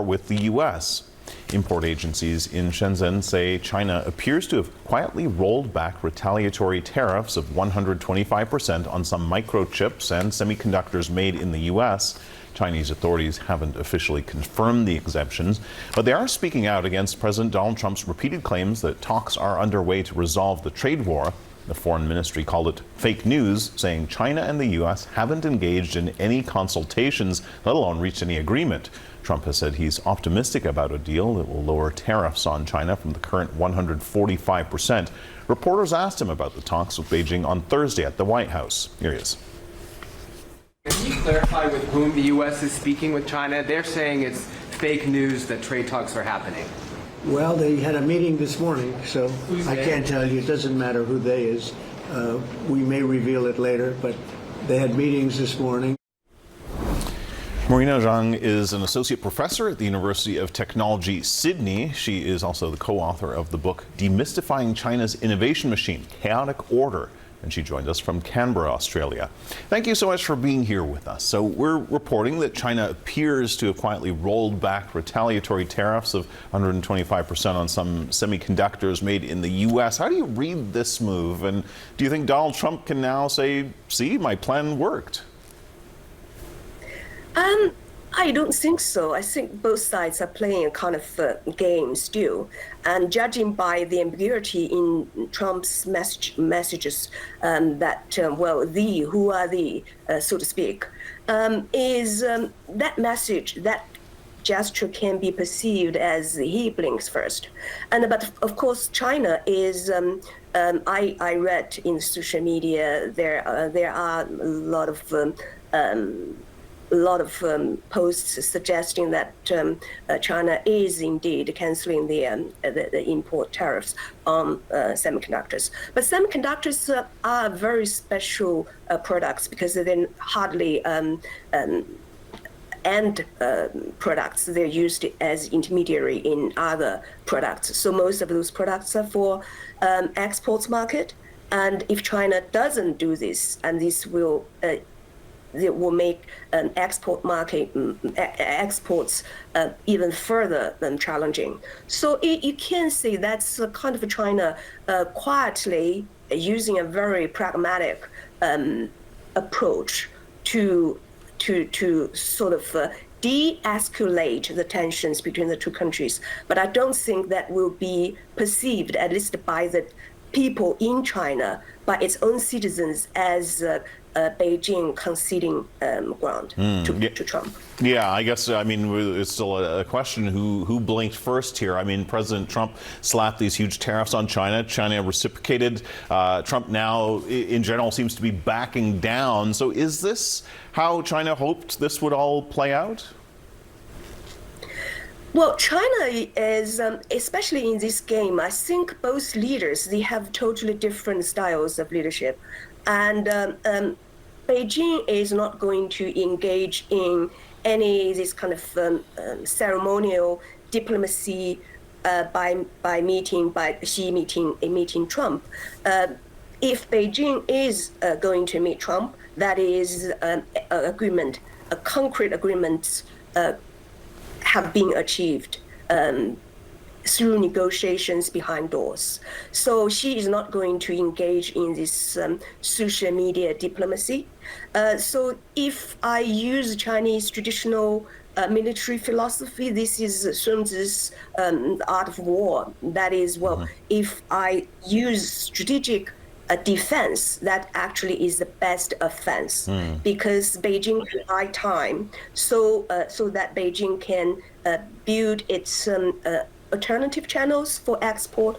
with the U.S. Import agencies in Shenzhen say China appears to have quietly rolled back retaliatory tariffs of 125% on some microchips and semiconductors made in the U.S. Chinese authorities haven't officially confirmed the exemptions, but they are speaking out against President Donald Trump's repeated claims that talks are underway to resolve the trade war. The foreign ministry called it fake news, saying China and the U.S. haven't engaged in any consultations, let alone reached any agreement. Trump has said he's optimistic about a deal that will lower tariffs on China from the current 145%. Reporters asked him about the talks with Beijing on Thursday at the White House. Here he is. Can you clarify with whom the U.S. is speaking with China? They're saying it's fake news that trade talks are happening. Well, they had a meeting this morning, so I can't tell you. It doesn't matter who they is. We may reveal it later, but they had meetings this morning. Marina Zhang is an associate professor at the University of Technology, Sydney. She is also the co-author of the book Demystifying China's Innovation Machine, Chaotic Order. And she joined us from Canberra, Australia. Thank you so much for being here with us. So we're reporting that China appears to have quietly rolled back retaliatory tariffs of 125% on some semiconductors made in the U.S. How do you read this move? And do you think Donald Trump can now say, see, my plan worked? I don't think so. I think both sides are playing a kind of game still. And judging by the ambiguity in Trump's messages who are the, so to speak, is that message, that gesture can be perceived as he blinks first. But of course, China is, I read in social media, there are a lot of posts suggesting that China is indeed canceling the import tariffs on semiconductors. But semiconductors are very special products because they're hardly end products. They're used as intermediary in other products. So most of those products are for exports market. And if China doesn't do this, and this will it will make an export market, exports even further challenging. So you can say that's kind of China quietly using a very pragmatic approach to sort of de-escalate the tensions between the two countries. But I don't think that will be perceived, at least by the people in China, by its own citizens, as Beijing conceding ground to Trump. Yeah, I guess, I mean, it's still a question who blinked first here. I mean, President Trump slapped these huge tariffs on China. China reciprocated. Trump now, in general, seems to be backing down. So is this how China hoped this would all play out? Well, China is, especially in this game, I think both leaders, they have totally different styles of leadership. And Beijing is not going to engage in any this kind of ceremonial diplomacy by Xi meeting Trump. If Beijing is going to meet Trump, that is an agreement, a concrete agreement have been achieved through negotiations behind doors. So Xi is not going to engage in this social media diplomacy. So if I use Chinese traditional military philosophy, this is Sun Tzu's art of war. That is, if I use strategic defense, that actually is the best offense, because Beijing can buy time so that Beijing can build its alternative channels for export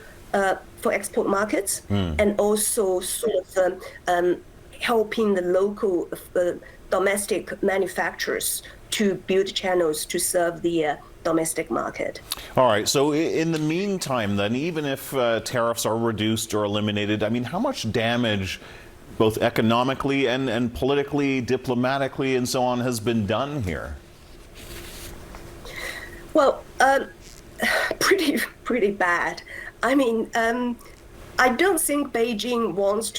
markets, and also sort of helping the local domestic manufacturers to build channels to serve the domestic market. All right. So in the meantime, then, even if tariffs are reduced or eliminated, I mean, how much damage, both economically and politically, diplomatically, and so on, has been done here? Well, pretty bad. I mean, I don't think Beijing wants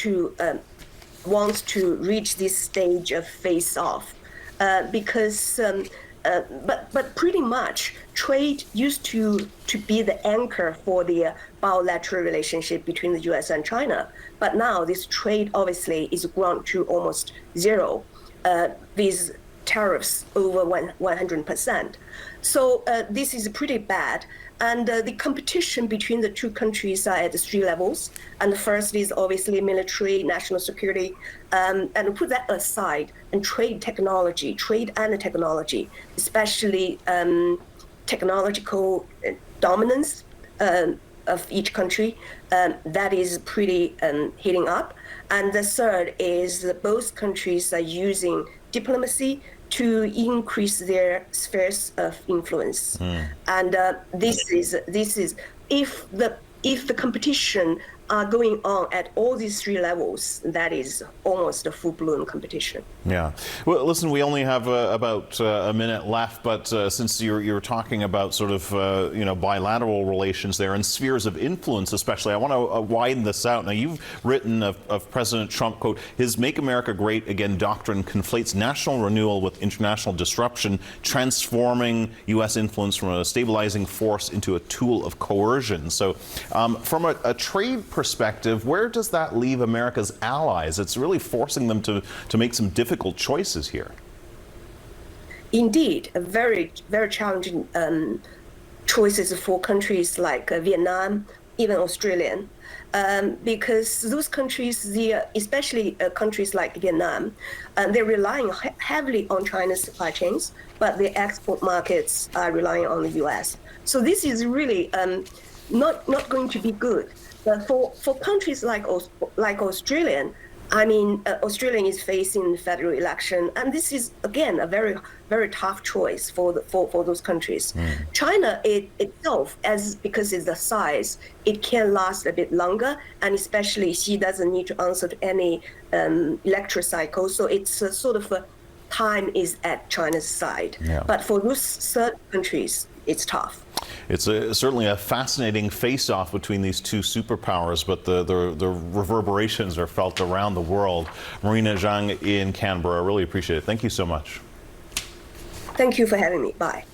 to reach this stage of face-off, because but pretty much trade used to be the anchor for the bilateral relationship between the U.S. and China. But now this trade obviously is grown to almost zero with tariffs over 100%. So this is pretty bad. And the competition between the two countries are at 3 levels. And the first is obviously military, national security, and put that aside, and trade and technology, especially technological dominance of each country, that is pretty heating up. And the third is that both countries are using diplomacy to increase their spheres of influence. And this is if the competition are going on at all these 3 levels, that is almost a full-blown competition. Yeah. Well, listen, we only have about a minute left, but since you're talking about sort of bilateral relations there and spheres of influence, especially, I want to widen this out. Now, you've written of President Trump, quote, his "Make America Great Again" doctrine conflates national renewal with international disruption, transforming U.S. influence from a stabilizing force into a tool of coercion. So, from a trade perspective, where does that leave America's allies? It's really forcing them to make some difficult choices here. Indeed, a very, very challenging choices for countries like Vietnam, even Australia, because those countries, especially countries like Vietnam, they're relying heavily on China's supply chains, but the export markets are relying on the U.S. So this is really not going to be good. But for countries like Australia, I mean, Australia is facing the federal election, and this is again a very, very tough choice for those countries. China itself, because it's the size, it can last a bit longer, and especially she doesn't need to answer to any electoral cycle, so it's sort of time is at China's side. Yeah. But for those third countries, it's tough. It's certainly a fascinating face-off between these two superpowers, but the reverberations are felt around the world. Marina Zhang in Canberra, I really appreciate it. Thank you so much. Thank you for having me. Bye.